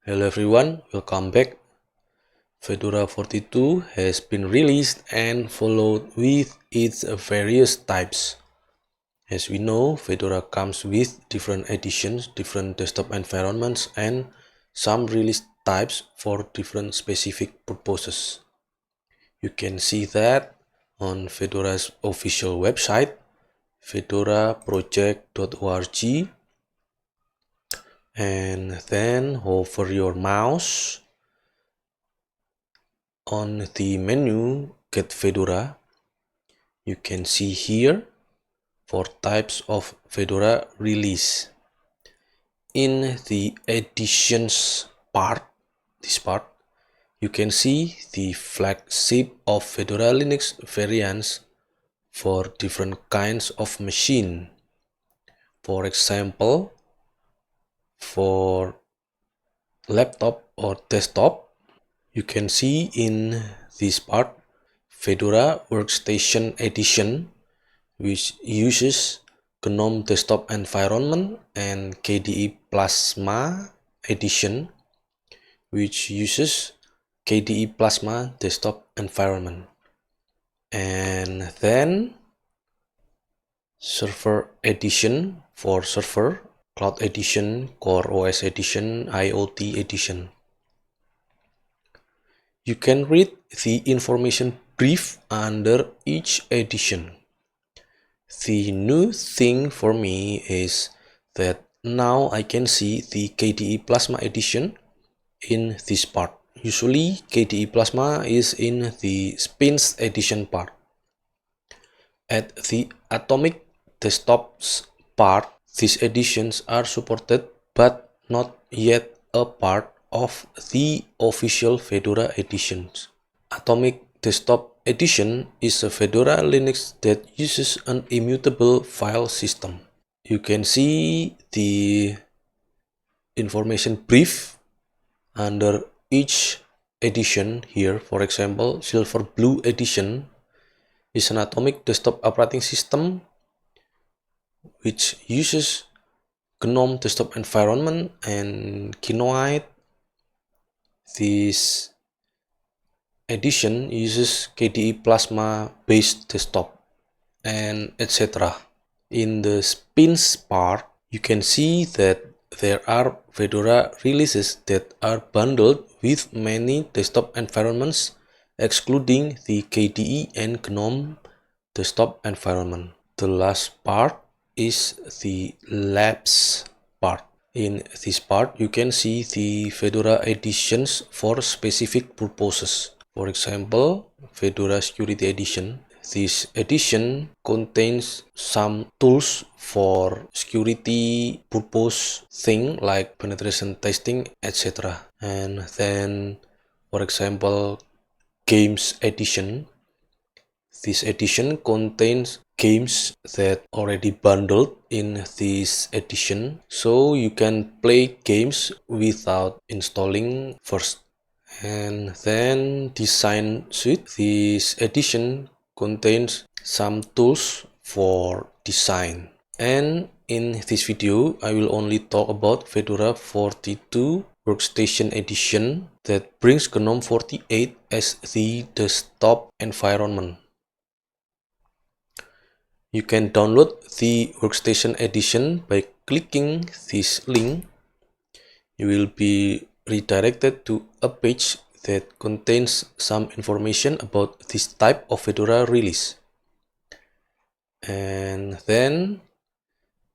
Hello everyone, welcome back. Fedora 42 has been released and followed with its various types. As we know, Fedora comes with different editions, different desktop environments, and some release types for different specific purposes. You can see that on Fedora's official website, fedoraproject.org, and then hover your mouse on the menu Get Fedora. You can see here 4 types of Fedora release. In the editions part, you can see the flagship of Fedora Linux variants for different kinds of machine. For example, for laptop or desktop, you can see in this part Fedora Workstation Edition, which uses GNOME Desktop Environment, and KDE Plasma Edition, which uses KDE Plasma Desktop Environment. And then Server Edition for server, Cloud Edition, Core OS Edition, IoT Edition. You can read the information brief under each edition. The new thing for me is that now I can see the KDE Plasma edition in this part. Usually KDE Plasma is in the Spins edition part. At the Atomic Desktops part, these editions are supported but not yet a part of the official Fedora editions. Atomic Desktop Edition is a Fedora Linux that uses an immutable file system. You can see the information brief under each edition here. For example, Silverblue Edition is an Atomic Desktop operating system which uses GNOME Desktop Environment and Kinoite. This edition uses KDE Plasma based desktop and etc. In the Spins part, you can see that there are Fedora releases that are bundled with many desktop environments, excluding the KDE and GNOME desktop environment. The last part is the Labs part. In this part, you can see the Fedora editions for specific purposes. For example, Fedora Security Edition. This edition contains some tools for security purpose thing like penetration testing, etc. And then, for example, Games Edition. This edition contains games that already bundled in this edition, so you can play games without installing first. And then Design Suite. This edition contains some tools for design. And in this video, I will only talk about Fedora 42 Workstation Edition that brings GNOME 48 as the desktop environment. You can download the Workstation Edition by clicking this link. You will be redirected to a page that contains some information about this type of Fedora release. And then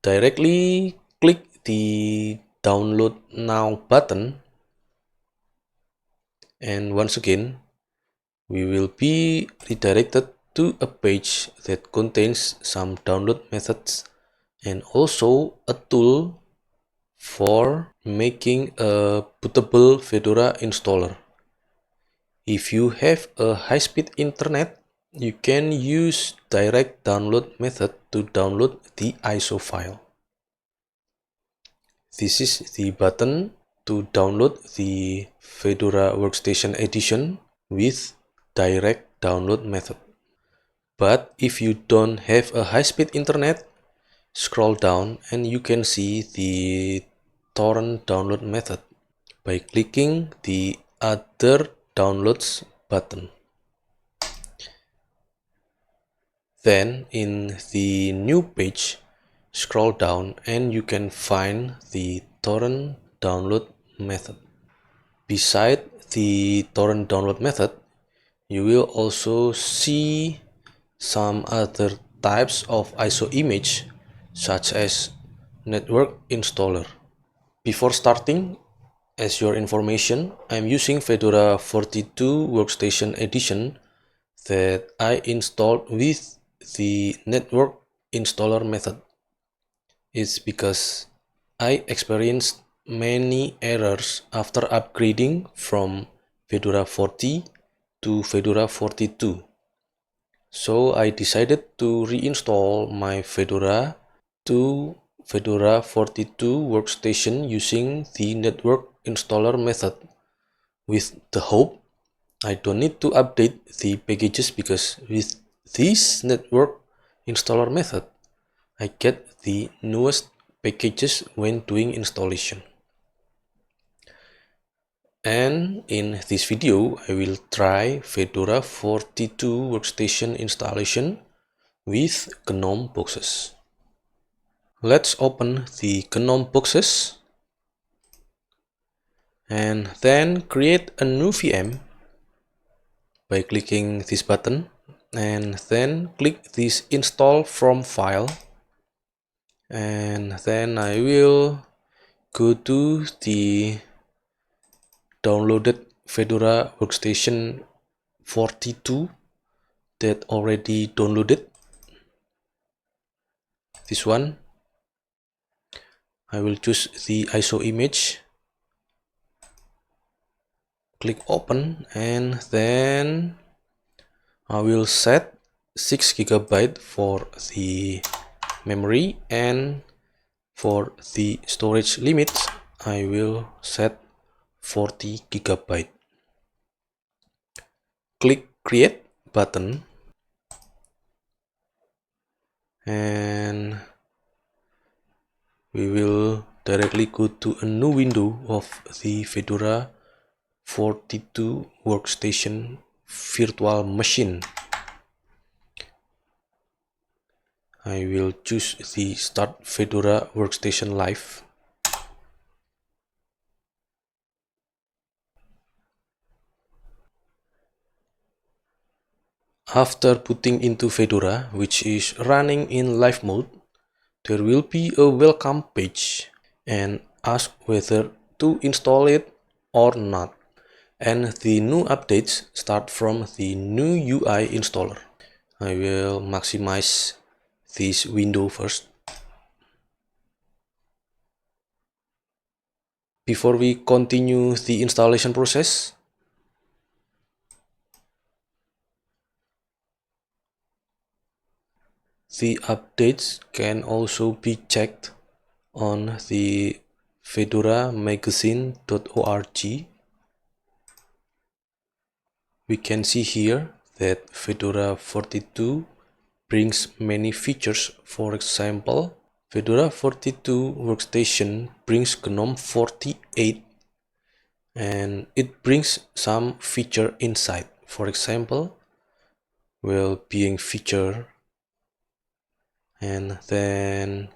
directly click the Download Now button. And once again, we will be redirected to a page that contains some download methods and also a tool for making a bootable Fedora installer. If you have a high-speed internet, you can use direct download method to download the ISO file. This is the button to download the Fedora Workstation Edition with direct download method. But if you don't have a high-speed internet, scroll down and you can see the torrent download method. by clicking the Other Downloads button. Then in the new page, scroll down and you can find the torrent download method. Beside the torrent download method, you will also see some other types of ISO image, such as network installer. Before starting, as your information, I'm using Fedora 42 Workstation Edition that I installed with the network installer method. It's because I experienced many errors after upgrading from Fedora 40 to Fedora 42. So I decided to reinstall my Fedora to Fedora 42 workstation using the network installer method, with the hope I don't need to update the packages, because with this network installer method I get the newest packages when doing installation. And in this video I will try Fedora 42 workstation installation with GNOME boxes. Let's open the GNOME boxes and then create a new VM by clicking this button, and then click this install from file, and then I will go to the downloaded Fedora workstation 42 that already downloaded. This one, I will choose the ISO image, click open, and then I will set 6 GB for the memory, and for the storage limit I will set 40 GB. Click create button and we will directly go to a new window of the Fedora 42 workstation virtual machine. I will choose the Start Fedora Workstation Live. After putting into Fedora, which is running in live mode, there will be a welcome page and ask whether to install it or not. And the new updates start from the new UI installer. I will maximize this window first. Before we continue the installation process, the updates can also be checked on the fedoramagazine.org. We can see here that Fedora 42 brings many features. For example, Fedora 42 workstation brings GNOME 48 and it brings some feature inside. For example, well-being feature, and then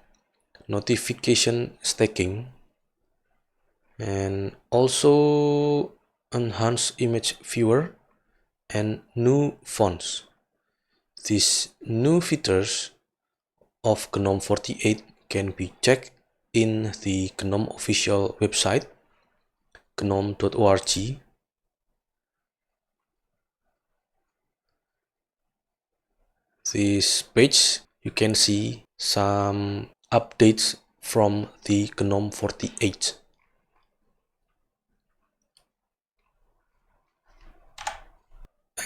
notification stacking, and also enhanced image viewer and new fonts. These new features of GNOME 48 can be checked in the GNOME official website, gnome.org. This page, you can see some updates from the GNOME 48.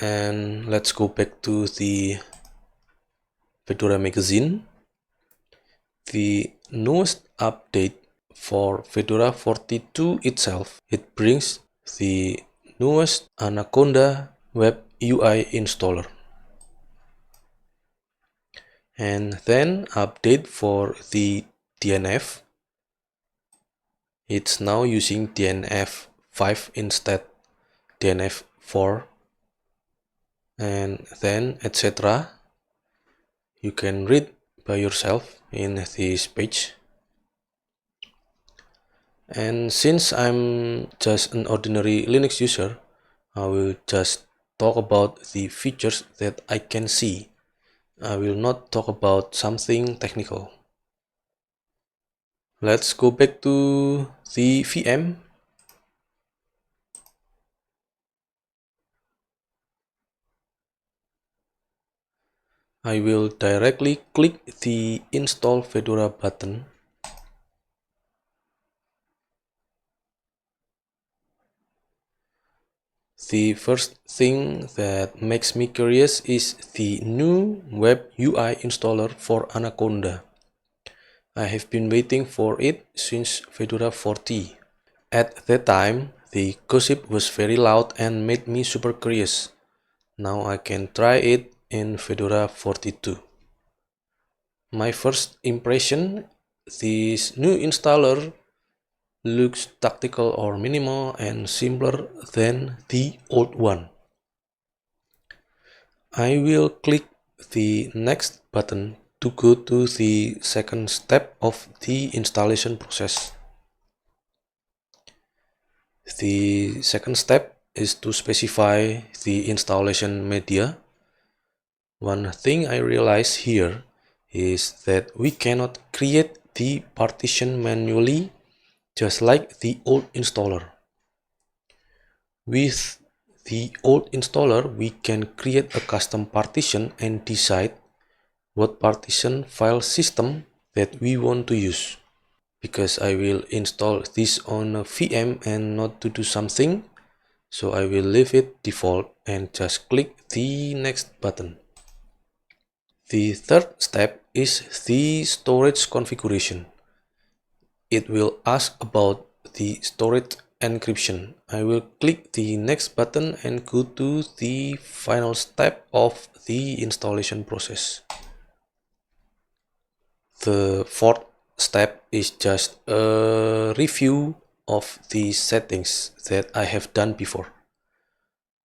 And let's go back to the Fedora magazine. The newest update for Fedora 42 itself, it brings the newest Anaconda Web UI installer. And then update for the DNF. It's now using DNF 5 instead DNF 4, and then etc. You can read by yourself in this page. And since I'm just an ordinary Linux user, I will just talk about the features that I can see. I will not talk about something technical. Let's go back to the VM. I will directly click the Install Fedora button. The first thing that makes me curious is the new web UI installer for Anaconda. I have been waiting for it since Fedora 40. At that time, the gossip was very loud and made me super curious. Now I can try it in Fedora 42. My first impression, this new installer looks tactical or minimal and simpler than the old one. I will click the next button to go to the second step of the installation process. The second step is to specify the installation media. One thing I realize here is that we cannot create the partition manually just like the old installer. With the old installer, we can create a custom partition and decide what partition file system that we want to use. Because I will install this on a VM and not to do something, so I will leave it default and just click the next button. The third step is the storage configuration. It will ask about the storage encryption. I will click the next button and go to the final step of the installation process. The fourth step is just a review of the settings that I have done before.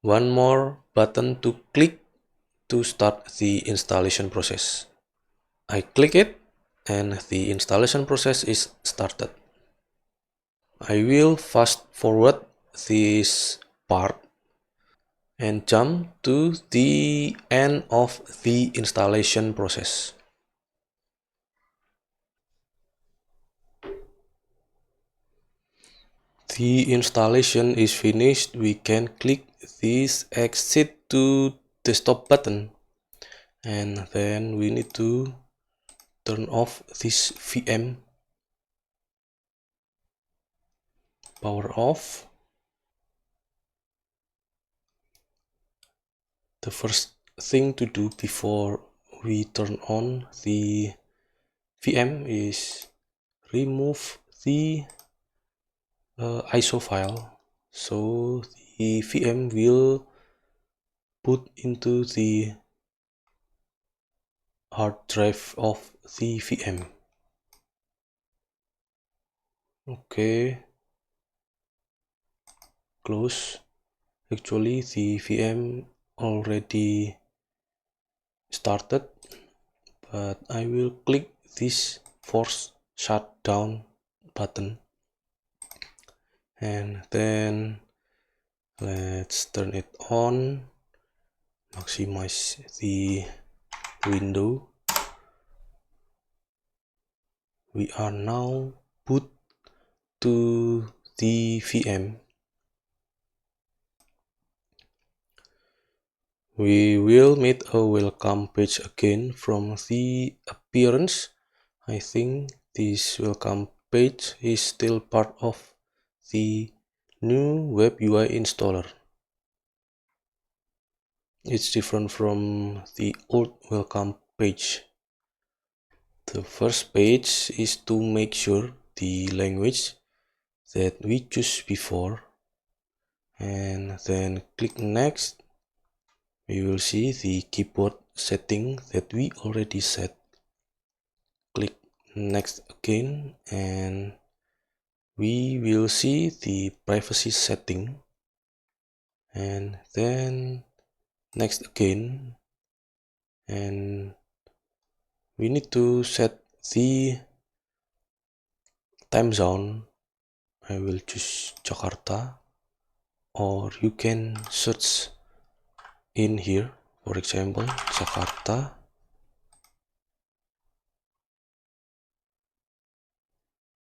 One more button to click to start the installation process. I click it and the installation process is started. I will fast forward this part and jump to the end of the installation process. The installation is finished. We can click this exit to desktop button, and then we need to turn off this VM. Power off. The first thing to do before we turn on the VM is remove the ISO file, so the VM will put into the hard drive of the VM. Okay, close. Actually, the VM already started, but I will click this force shutdown button, and then let's turn it on, maximize the window. We are now boot to the VM. We will meet a welcome page again from the appearance. I think this welcome page is still part of the new web UI installer. It's different from the old welcome page. The first page is to make sure the language that we choose before, and then click next. We will see the keyboard setting that we already set. Click next again, and we will see the privacy setting, and then next again, and we need to set the time zone. I will choose Jakarta, or you can search in here, for example, Jakarta,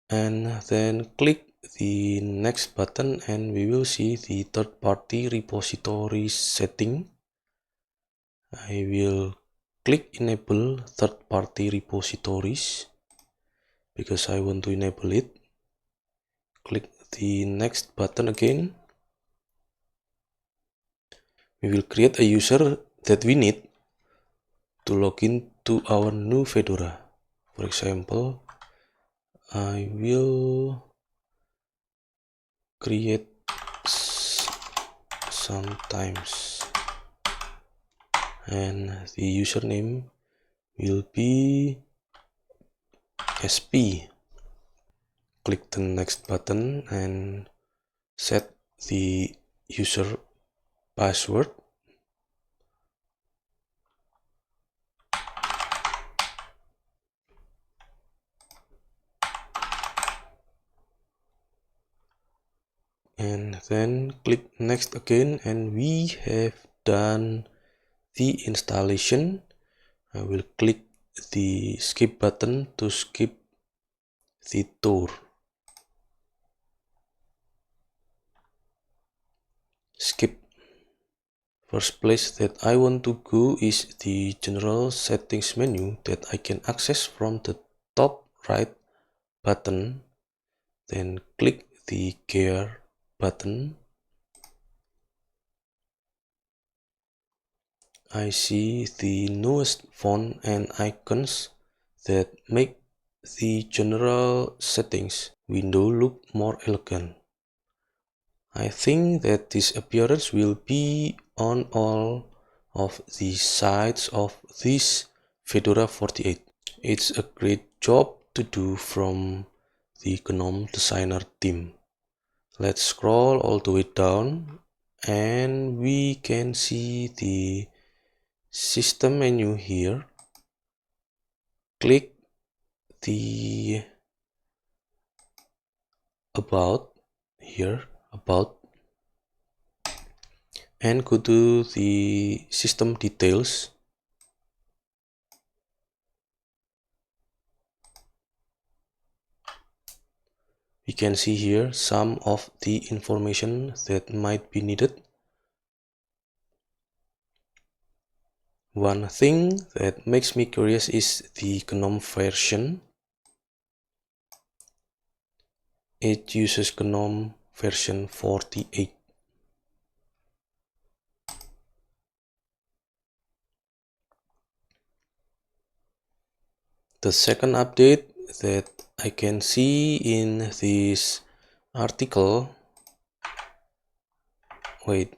and then click the next button, and we will see the third-party repository setting. I will click enable third-party repositories because I want to enable it. Click the next button again. We will create a user that we need to log in to our new Fedora. For example, I will create sometimes, and the username will be SP. Click the next button and set the user password. And then click next again, and we have done the installation. I will click the skip button to skip the tour. Skip. First place that I want to go is the general settings menu that I can access from the top right button. Then click the gear button. I see the newest font and icons that make the general settings window look more elegant. I think that this appearance will be on all of the sides of this Fedora 48. It's a great job to do from the GNOME designer team. Let's scroll all the way down, and we can see the system menu here. Click the about here, about, and go to the system details. We can see here some of the information that might be needed. One thing that makes me curious is the GNOME version. It uses GNOME version 48. The second update that I can see in this article, the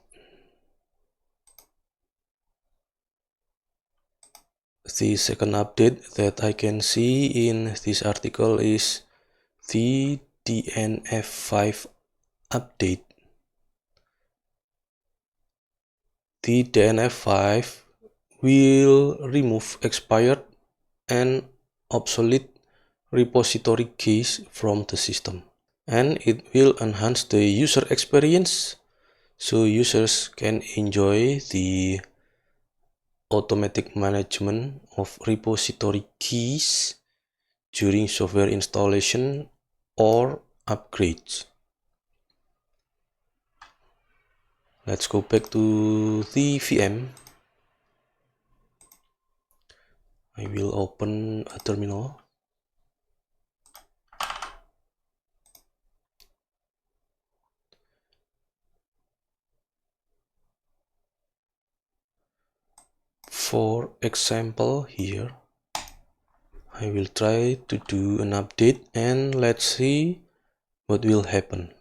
second update that I can see in this article is the DNF5 update. The DNF5 will remove expired and obsolete repository keys from the system, and it will enhance the user experience so users can enjoy the automatic management of repository keys during software installation or upgrades. Let's go back to the VM. I will open a terminal. For example, here I will try to do an update, and let's see what will happen.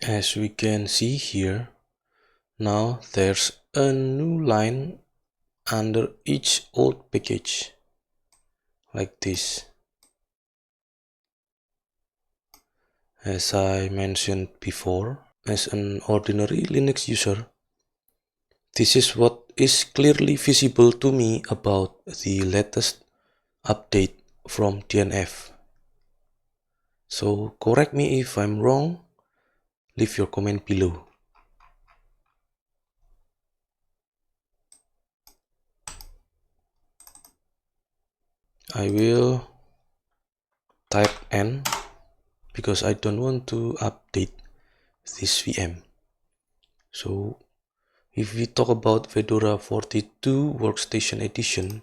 As we can see here, now there's a new line under each old package, like this. As I mentioned before, as an ordinary Linux user, this is what is clearly visible to me about the latest update from DNF. So correct me if I'm wrong, leave your comment below. I will type N because I don't want to update this VM. So if we talk about Fedora 42 Workstation Edition,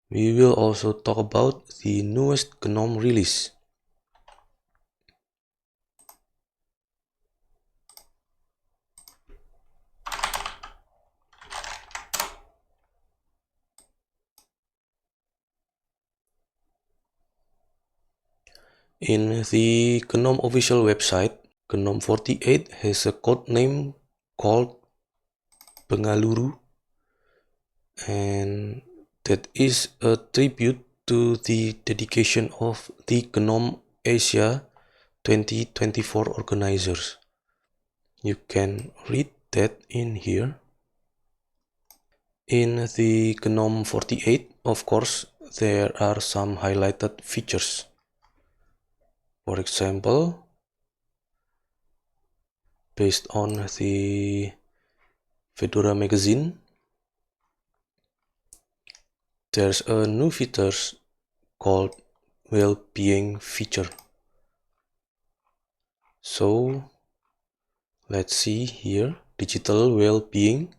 we will also talk about the newest GNOME release. In the GNOME official website, GNOME 48 has a code name called Bengaluru, and that is a tribute to the dedication of the GNOME Asia 2024 organizers. You can read that in here. In the GNOME 48, of course, there are some highlighted features. For example, based on the Fedora magazine, there's a new feature called well-being feature. So let's see here, digital well-being,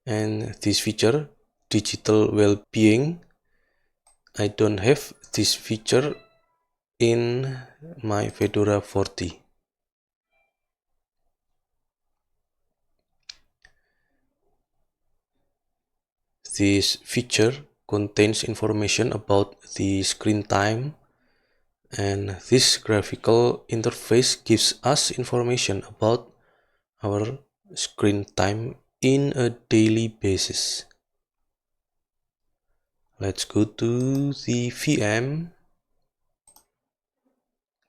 and this feature, digital well-being, I don't have this feature in my Fedora 40. This feature contains information about the screen time, and this graphical interface gives us information about our screen time in a daily basis. Let's go to the VM,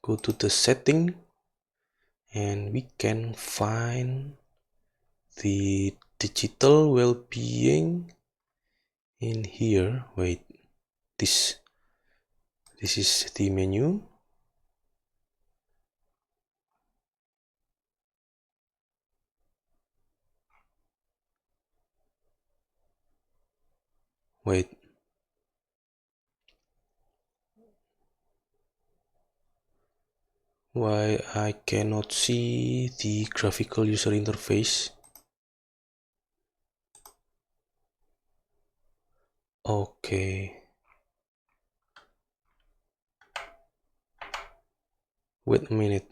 go to the setting, and we can find the digital well-being in here. Wait, this is the menu. Wait, why I cannot see the graphical user interface? Okay, wait a minute.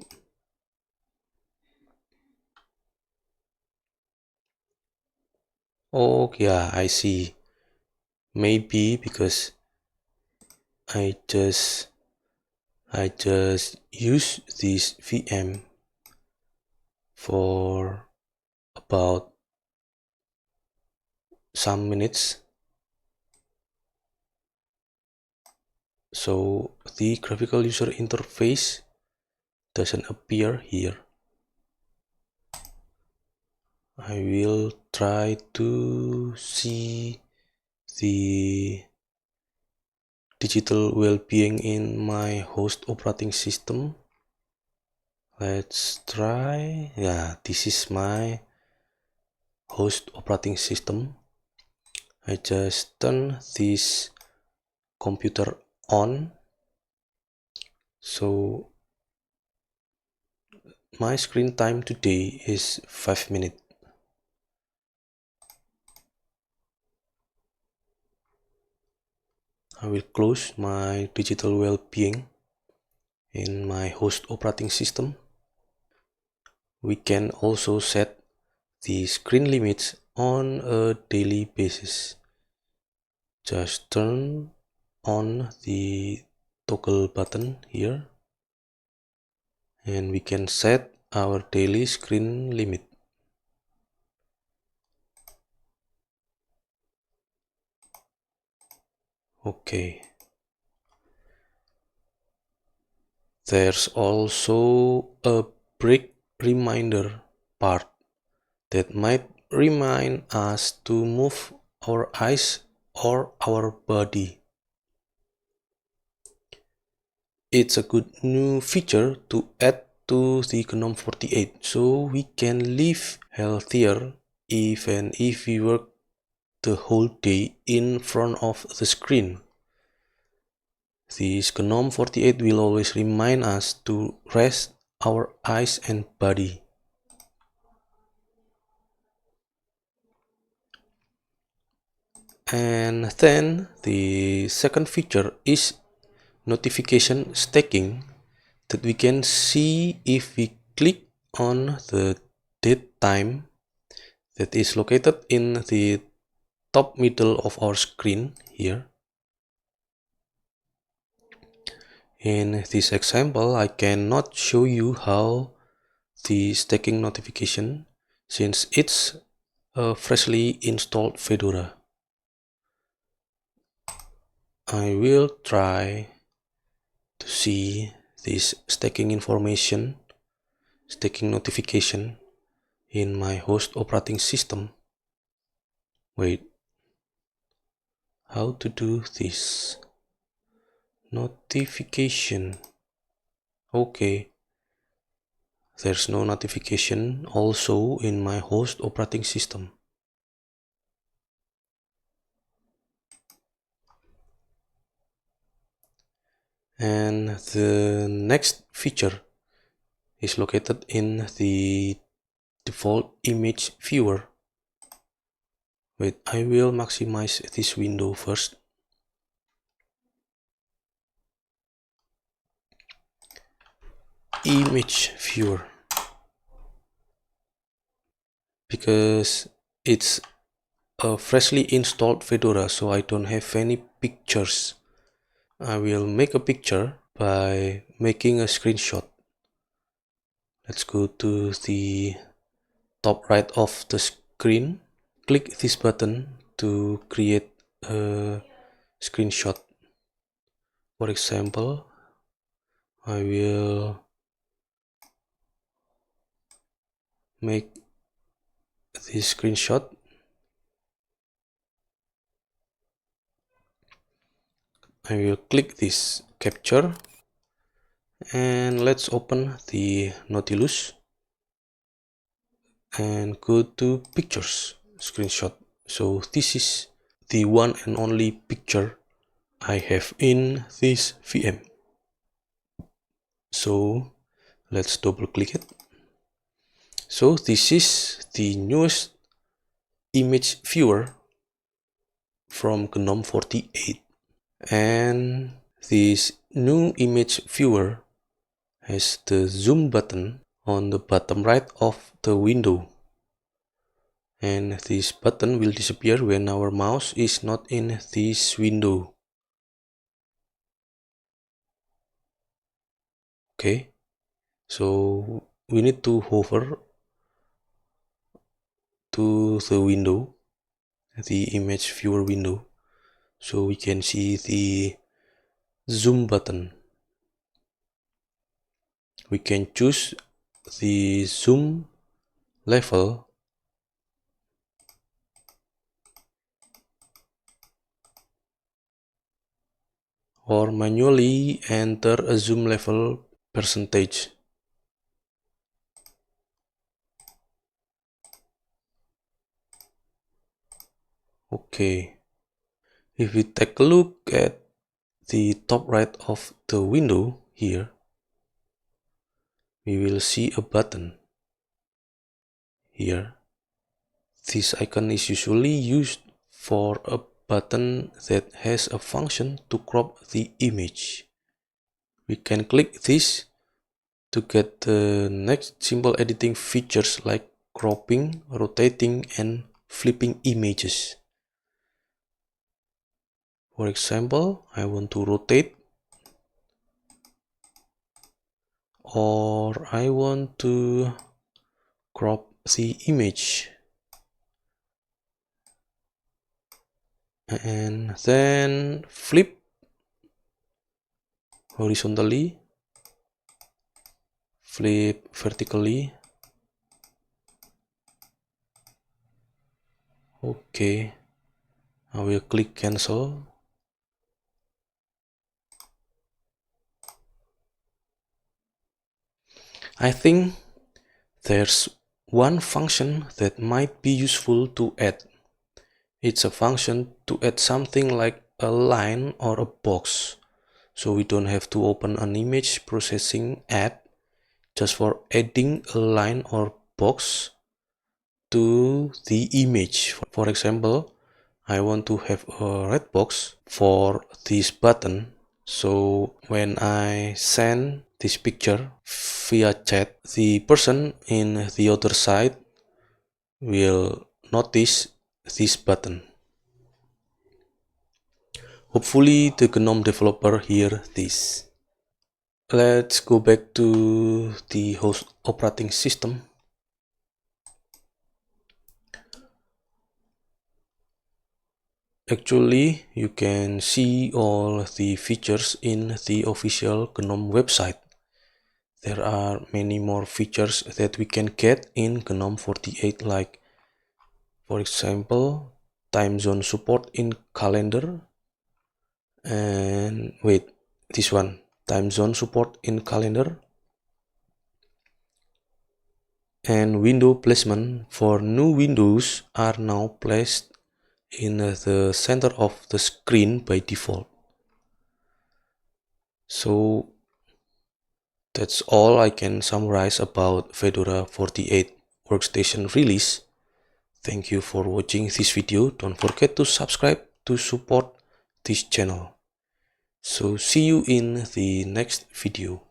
Oh yeah, I see. Maybe because I just use this VM for about some minutes, so the graphical user interface doesn't appear here. I will try to see the digital well-being in my host operating system. Let's try. Yeah, this is my host operating system. I just turn this computer on, so my screen time today is 5 minutes. I will close my digital well-being in my host operating system. We can also set the screen limits on a daily basis. Just turn on the toggle button here, and we can set our daily screen limit. Okay. There's also a break reminder part that might remind us to move our eyes or our body. It's a good new feature to add to the GNOME 48 so we can live healthier even if we work the whole day in front of the screen. This GNOME 48 will always remind us to rest our eyes and body. And then the second feature is notification stacking, that we can see if we click on the date time that is located in the top middle of our screen here. In this example, I cannot show you how the stacking notification since it's a freshly installed Fedora. I will try to see this stacking notification in my host operating system. Wait, how to do this? Notification. Okay, there's no notification also in my host operating system. And the next feature is located in the default image viewer. Wait, I will maximize this window first. Image viewer, because it's a freshly installed Fedora, so I don't have any pictures. I will make a picture by making a screenshot. Let's go to the top right of the screen. Click this button to create a screenshot. For example, I will make this screenshot. I will click this capture and let's open the Nautilus and go to pictures, screenshot. So this is the one and only picture I have in this VM. So let's double click it. So this is the newest image viewer from GNOME 48, and this new image viewer has the zoom button on the bottom right of the window, and this button will disappear when our mouse is not in this window. Okay, so we need to hover to the window, the image viewer window, so we can see the zoom button. We can choose the zoom level or manually enter a zoom level percentage. Okay, if we take a look at the top right of the window here, we will see a button here. This icon is usually used for a button that has a function to crop the image. We can click this to get the next simple editing features like cropping, rotating, and flipping images. For example, I want to rotate or I want to crop the image, and then flip horizontally, flip vertically. Okay, I will click cancel. I think there's one function that might be useful to add. It's a function to add something like a line or a box, so we don't have to open an image processing add just for adding a line or box to the image. For example, I want to have a red box for this button, so when I send this picture via chat, the person in the other side will notice this button. Hopefully the GNOME developer hear this. Let's go back to the host operating system. Actually, you can see all the features in the official GNOME website. There are many more features that we can get in GNOME 48, like, for example, time zone support in calendar, and wait, this one, time zone support in calendar, and window placement for new windows are now placed in the center of the screen by default. So that's all I can summarize about Fedora 48 workstation release. Thank you for watching this video. Don't forget to subscribe to support this channel. So see you in the next video.